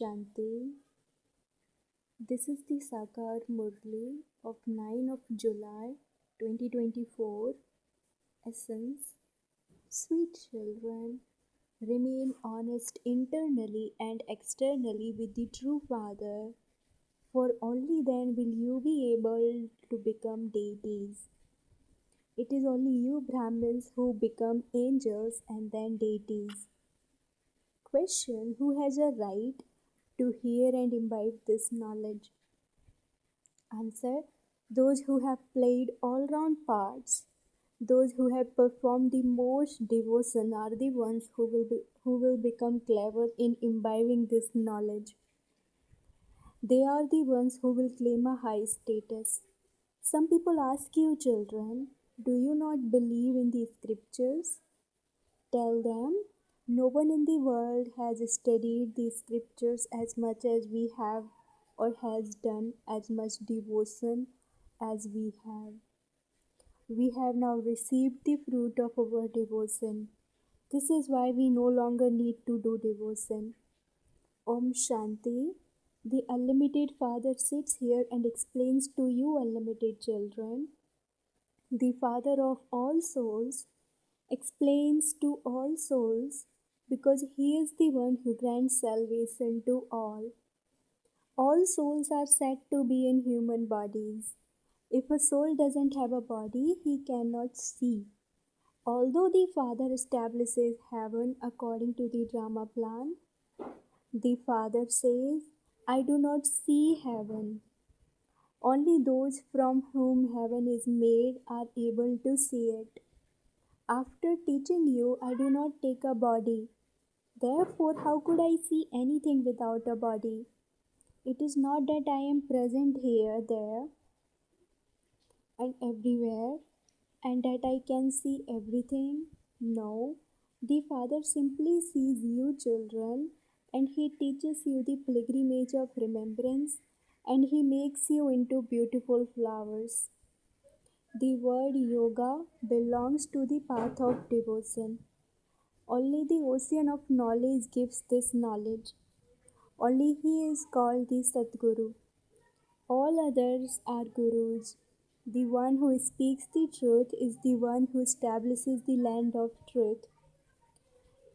Shanti. This is the Sakar Murli of 9 of July 2024. Essence. Sweet children, remain honest internally and externally with the true Father, for only then will you be able to become deities. It is only you Brahmins who become angels and then deities. Question: who has a right to hear and imbibe this knowledge? Answer: those who have played all round parts, those who have performed the most devotion are the ones who will become clever in imbibing this knowledge. They are the ones who will claim a high status. Some people ask you, children, do you not believe in the scriptures? Tell them, no one in the world has studied the scriptures as much as we have or has done as much devotion as we have. We have now received the fruit of our devotion. This is why we no longer need to do devotion. Om Shanti. The Unlimited Father sits here and explains to you, unlimited children. The Father of all souls explains to all souls because He is the one who grants salvation to all. All souls are said to be in human bodies. If a soul doesn't have a body, he cannot see. Although the Father establishes heaven according to the drama plan, the Father says, I do not see heaven. Only those from whom heaven is made are able to see it. After teaching you, I do not take a body. Therefore, how could I see anything without a body? It is not that I am present here, there, and everywhere, and that I can see everything. No, the Father simply sees you, children, and He teaches you the pilgrimage of remembrance, and He makes you into beautiful flowers. The word yoga belongs to the path of devotion. Only the ocean of knowledge gives this knowledge. Only He is called the Sadguru. All others are gurus. The one who speaks the truth is the one who establishes the land of truth.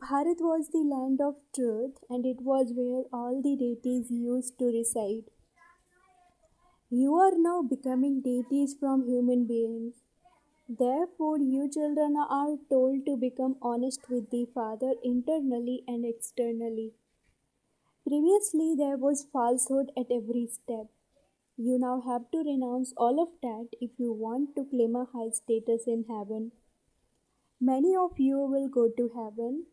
Bharat was the land of truth, and it was where all the deities used to reside. You are now becoming deities from human beings. Therefore, you children are told to become honest with the Father internally and externally. Previously, there was falsehood at every step. You now have to renounce all of that if you want to claim a high status in heaven. Many of you will go to heaven,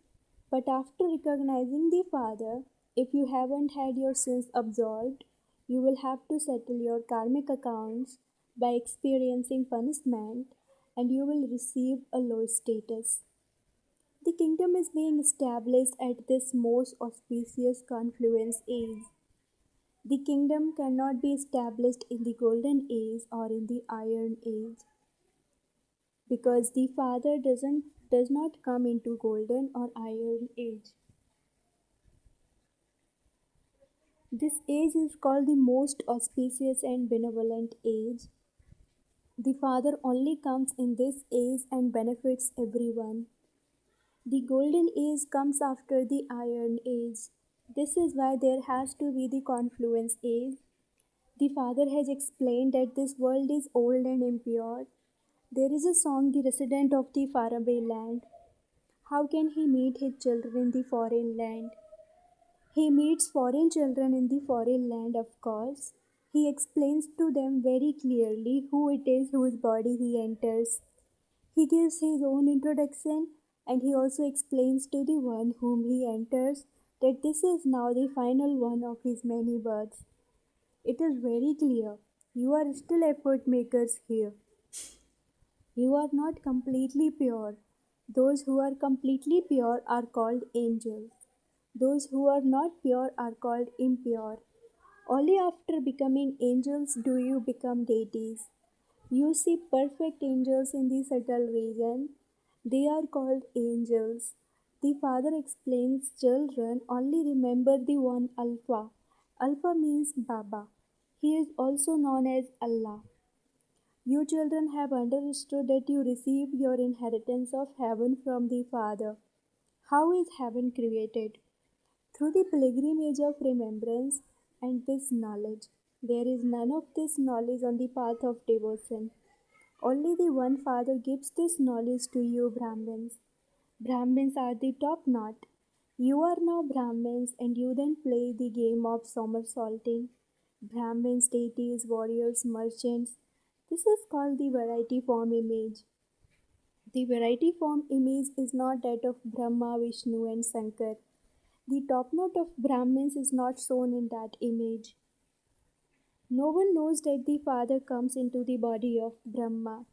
but after recognizing the Father, if you haven't had your sins absolved, you will have to settle your karmic accounts by experiencing punishment, and you will receive a low status. The kingdom is being established at this most auspicious confluence age. The kingdom cannot be established in the golden age or in the iron age, because the Father does not come into golden or iron age. This age is called the most auspicious and benevolent age. The Father only comes in this age and benefits everyone. The golden age comes after the iron age. This is why there has to be the confluence age. The Father has explained that this world is old and impure. There is a song, The Resident of the Faraway Land. How can he meet his children in the foreign land? He meets foreign children in the foreign land, of course. He explains to them very clearly who it is whose body he enters. He gives his own introduction, and he also explains to the one whom he enters that this is now the final one of his many births. It is very clear. You are still effort makers here. You are not completely pure. Those who are completely pure are called angels. Those who are not pure are called impure. Only after becoming angels do you become deities. You see perfect angels in the subtle region. They are called angels. The father explains children only remember the one Alpha. Alpha means Baba. He is also known as Allah. You children have understood that you receive your inheritance of heaven from the Father. How is heaven created? Through the pilgrimage of remembrance and this knowledge. There is none of this knowledge on the path of devotion. Only the one Father gives this knowledge to you, Brahmins. Brahmins are the top knot. You are now Brahmins and you then play the game of somersaulting. Brahmins, deities, warriors, merchants. This is called the variety form image. The variety form image is not that of Brahma, Vishnu, and Shankar. The top note of Brahmins is not shown in that image. No one knows that the father comes into the body of Brahma.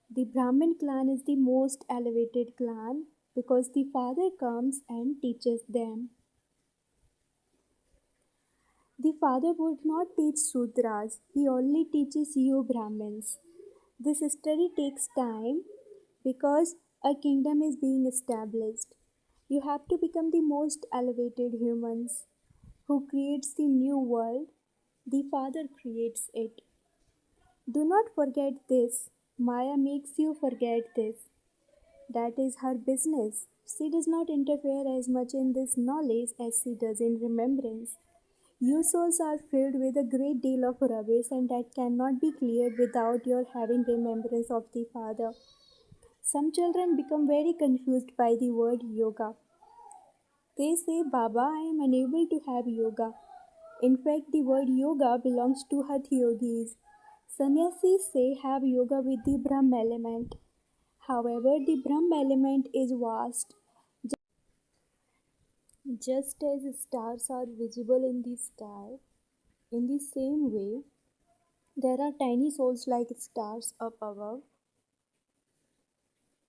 The Brahmin clan is the most elevated clan because the father comes and teaches them. The father would not teach Sudras, he only teaches you Brahmins. This study takes time because a kingdom is being established. You have to become the most elevated humans. Who creates the new world? The Father creates it. Do not forget this. Maya makes you forget this. That is her business. She does not interfere as much in this knowledge as she does in remembrance. You souls are filled with a great deal of rubbish, and that cannot be cleared without your having remembrance of the Father. Some children become very confused by the word yoga. They say, Baba, I am unable to have yoga. In fact, the word yoga belongs to Hatha yogis. Sannyasis say have yoga with the Brahma element. However, the Brahma element is vast. Just as stars are visible in the sky, in the same way, there are tiny souls like stars up above,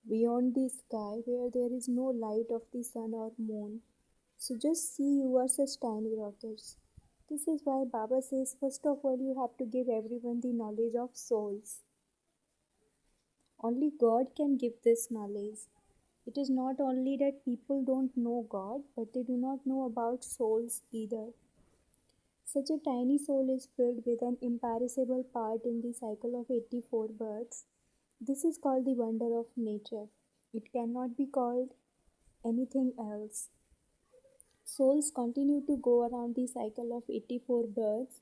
beyond the sky where there is no light of the sun or moon. So just see you are such tiny rockets. This is why Baba says first of all you have to give everyone the knowledge of souls. Only God can give this knowledge. It is not only that people don't know God, but they do not know about souls either. Such a tiny soul is filled with an imperishable part in the cycle of 84 births. This is called the wonder of nature. It cannot be called anything else. Souls continue to go around the cycle of 84 births.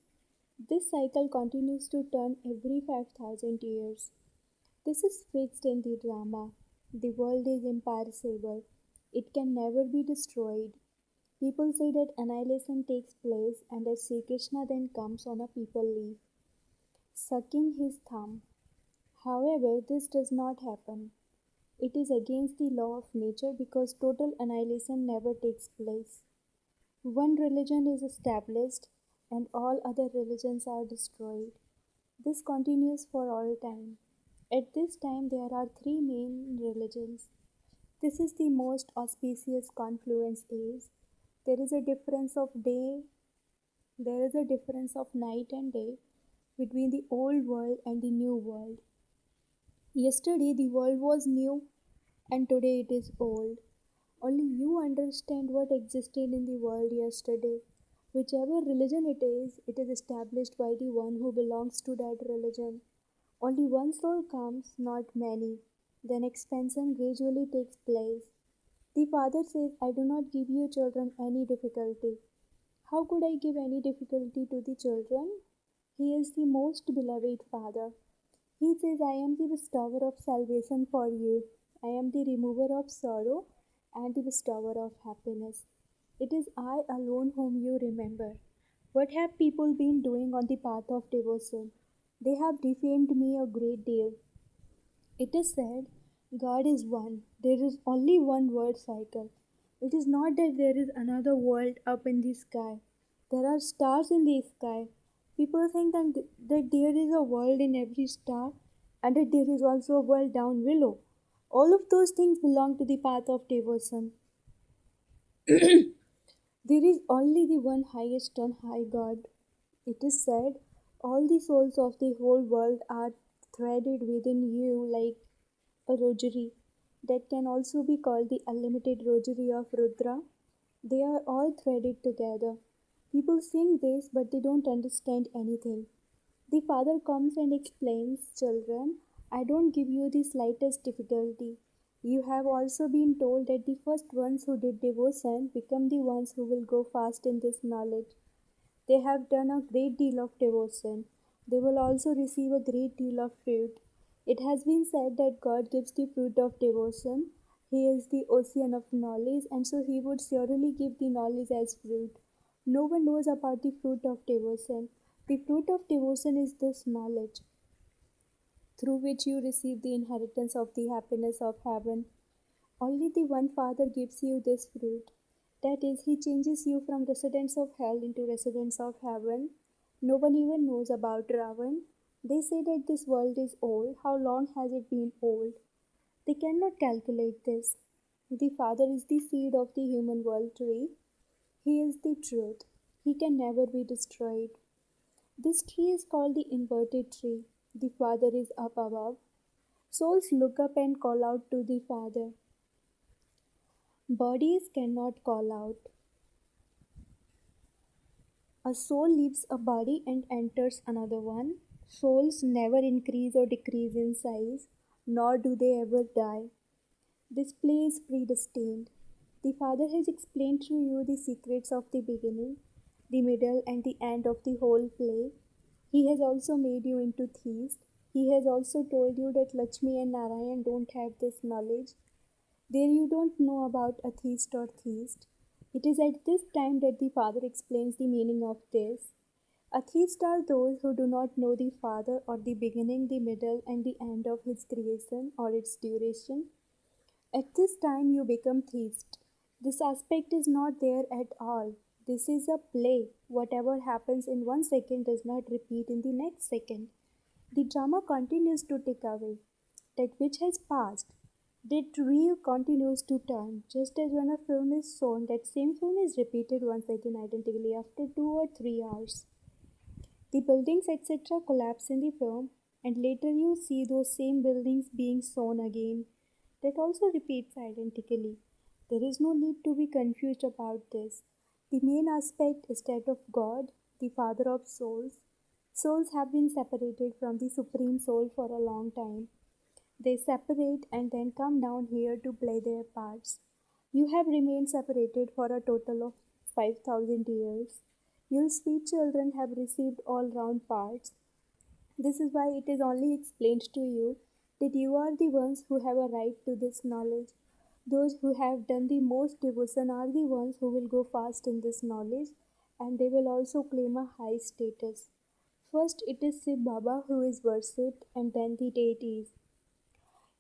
This cycle continues to turn every 5,000 years. This is fixed in the drama. The world is imperishable. It can never be destroyed. People say that annihilation takes place and that Sri Krishna then comes on a people leaf, sucking his thumb. However, this does not happen. It is against the law of nature because total annihilation never takes place. One religion is established and all other religions are destroyed. This continues for all time. At this time, there are three main religions. This is the most auspicious confluence age. There is a difference of day, there is a difference of night and day between the old world and the new world. Yesterday, the world was new and today it is old. Only you understand what existed in the world yesterday. Whichever religion it is established by the one who belongs to that religion. Only one soul comes, not many. Then expansion gradually takes place. The father says, I do not give you children any difficulty. How could I give any difficulty to the children? He is the most beloved father. He says, I am the bestower of salvation for you. I am the remover of sorrow and the bestower of happiness. It is I alone whom you remember. What have people been doing on the path of devotion? They have defamed me a great deal. It is said, God is one. There is only one world cycle. It is not that there is another world up in the sky. There are stars in the sky. People think that there is a world in every star and that there is also a world down below. All of those things belong to the path of devotion. There is only the one highest and high God. It is said, all the souls of the whole world are threaded within you like a rosary. that can also be called the unlimited rosary of Rudra. They are all threaded together. People sing this, but they don't understand anything. The father comes and explains, children, I don't give you the slightest difficulty. You have also been told that the first ones who did devotion become the ones who will go fast in this knowledge. They have done a great deal of devotion. They will also receive a great deal of fruit. It has been said that God gives the fruit of devotion. He is the ocean of knowledge, and so He would surely give the knowledge as fruit. No one knows about the fruit of devotion. The fruit of devotion is this knowledge, through which you receive the inheritance of the happiness of heaven. Only the one Father gives you this fruit. That is, He changes you from residents of hell into residents of heaven. No one even knows about Ravan. They say that this world is old. How long has it been old? They cannot calculate this. The Father is the seed of the human world tree. He is the truth. He can never be destroyed. This tree is called the inverted tree. The Father is up above. Souls look up and call out to the Father. Bodies cannot call out. A soul leaves a body and enters another one. Souls never increase or decrease in size, nor do they ever die. This play is predestined. The Father has explained to you the secrets of the beginning, the middle, and the end of the whole play. He has also made you into theists. He has also told you that Lakshmi and Narayan don't have this knowledge. There you don't know about a theist or theist. It is at this time that the Father explains the meaning of this. Atheists are those who do not know the Father or the beginning, the middle, and the end of His creation or its duration. At this time you become theist. This aspect is not there at all. This is a play. Whatever happens in 1 second does not repeat in the next second. The drama continues to tick away. That which has passed. That reel continues to turn. Just as when a film is shown, that same film is repeated once again identically after 2 or 3 hours. The buildings, etc., collapse in the film, and later you see those same buildings being shown again. That also repeats identically. There is no need to be confused about this. The main aspect is that of God, the Father of souls. Souls have been separated from the Supreme Soul for a long time. They separate and then come down here to play their parts. You have remained separated for a total of 5,000 years. Your sweet children have received all round parts. This is why it is only explained to you that you are the ones who have a right to this knowledge. Those who have done the most devotion are the ones who will go fast in this knowledge, and they will also claim a high status. First, it is Shiv Baba who is worshipped, and then the deities.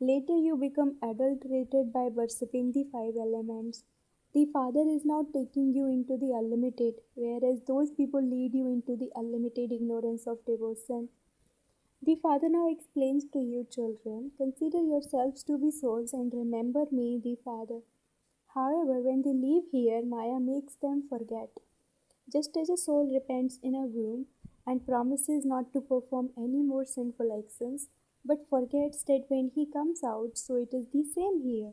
Later, you become adulterated by worshipping the five elements. The Father is now taking you into the unlimited, whereas those people lead you into the unlimited ignorance of devotion. The Father now explains to you, children, consider yourselves to be souls and remember me, the Father. However, when they leave here, Maya makes them forget. Just as a soul repents in a womb and promises not to perform any more sinful actions, but forgets that when he comes out, so it is the same here.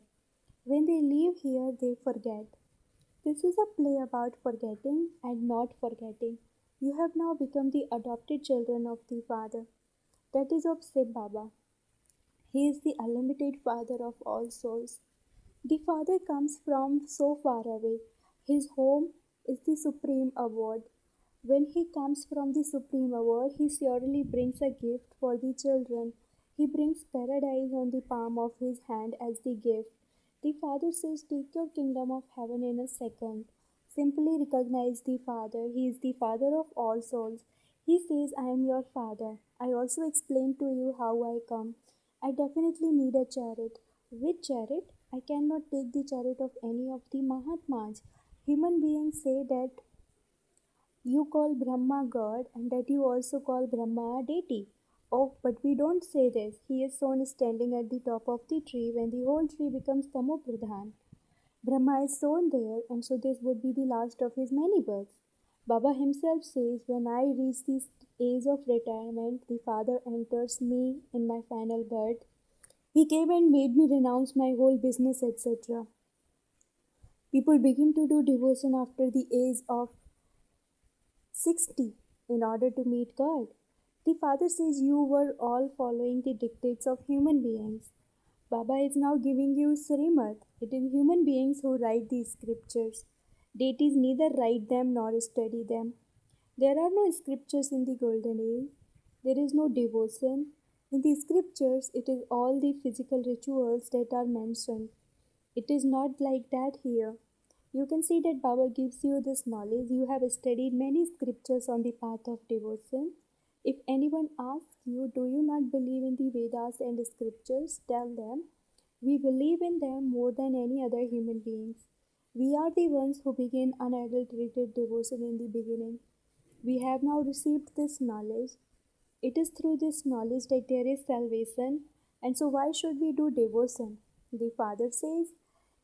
When they leave here, they forget. This is a play about forgetting and not forgetting. You have now become the adopted children of the Father. That is of Shiv Baba. He is the unlimited Father of all souls. The Father comes from so far away. His home is the supreme abode. When he comes from the supreme abode, he surely brings a gift for the children. He brings paradise on the palm of his hand as the gift. The Father says, take your kingdom of heaven in a second. Simply recognize the Father. He is the Father of all souls. He says, I am your Father. I also explained to you how I come. I definitely need a chariot. Which chariot? I cannot take the chariot of any of the Mahatmas. Human beings say that you call Brahma God and that you also call Brahma a deity. Oh, but we don't say this. He is shown standing at the top of the tree when the whole tree becomes Tamopradhan. Brahma is shown there, and so this would be the last of his many births. Baba himself says, when I reach the age of retirement, the Father enters me in my final birth. He came and made me renounce my whole business, etc. People begin to do devotion after the age of 60 in order to meet God. The Father says you were all following the dictates of human beings. Baba is now giving you Srimad. It is human beings who write these scriptures. Deities neither write them nor study them. There are no scriptures in the golden age. There is no devotion. In the scriptures, it is all the physical rituals that are mentioned. It is not like that here. You can see that Baba gives you this knowledge. You have studied many scriptures on the path of devotion. If anyone asks you, do you not believe in the Vedas and scriptures? Tell them, we believe in them more than any other human beings. We are the ones who begin unadulterated devotion in the beginning. We have now received this knowledge. It is through this knowledge that there is salvation, and so why should we do devotion? The Father says,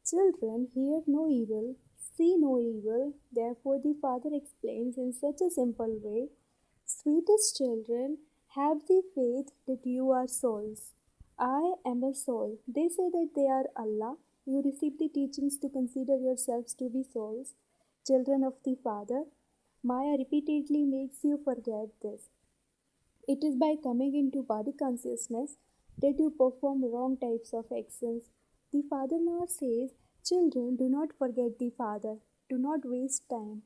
children, hear no evil, see no evil. Therefore, the Father explains in such a simple way, sweetest children, have the faith that you are souls. I am a soul. They say that they are Allah. You receive the teachings to consider yourselves to be souls, children of the Father. Maya repeatedly makes you forget this. It is by coming into body consciousness that you perform wrong types of actions. The Father now says, children, do not forget the Father. Do not waste time.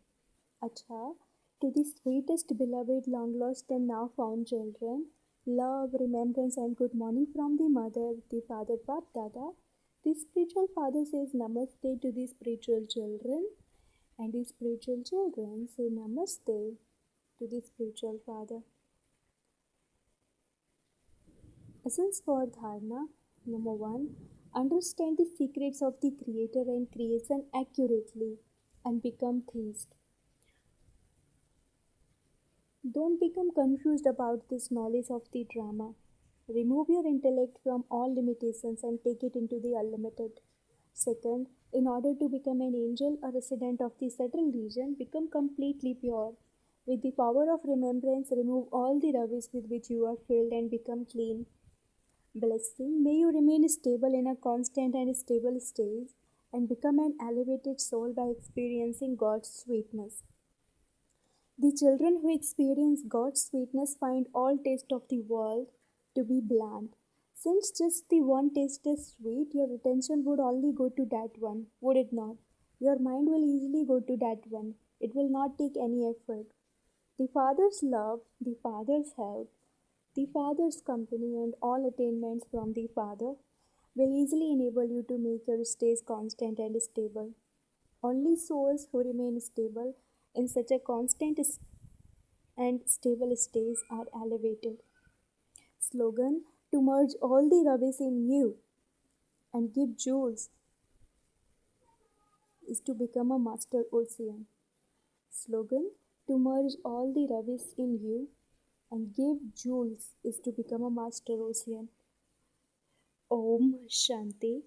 Acha, to the sweetest, beloved, long lost, and now found children, love, remembrance, and good morning from the Mother, the Father, Bap Dada. The spiritual Father says Namaste to the spiritual children, and the spiritual children say Namaste to the spiritual Father. Essence for Dharana. Number 1. Understand the secrets of the Creator and creation accurately and become theist. Don't become confused about this knowledge of the drama. Remove your intellect from all limitations and take it into the unlimited. Second, in order to become an angel, a resident of the subtle region, become completely pure. With the power of remembrance, remove all the rubbish with which you are filled and become clean. Blessing, may you remain stable in a constant and stable state and become an elevated soul by experiencing God's sweetness. The children who experience God's sweetness find all taste of the world to be bland. Since just the one taste is sweet, your attention would only go to that one, would it not? Your mind will easily go to that one. It will not take any effort. The Father's love, the Father's help, the Father's company, and all attainments from the Father will easily enable you to make your stays constant and stable. Only souls who remain stable in such a constant and stable states are elevated. Slogan, to merge all the rubbish in you and give jewels is to become a master ocean. Slogan, to merge all the rubbish in you and give jewels is to become a master ocean. Om Shanti.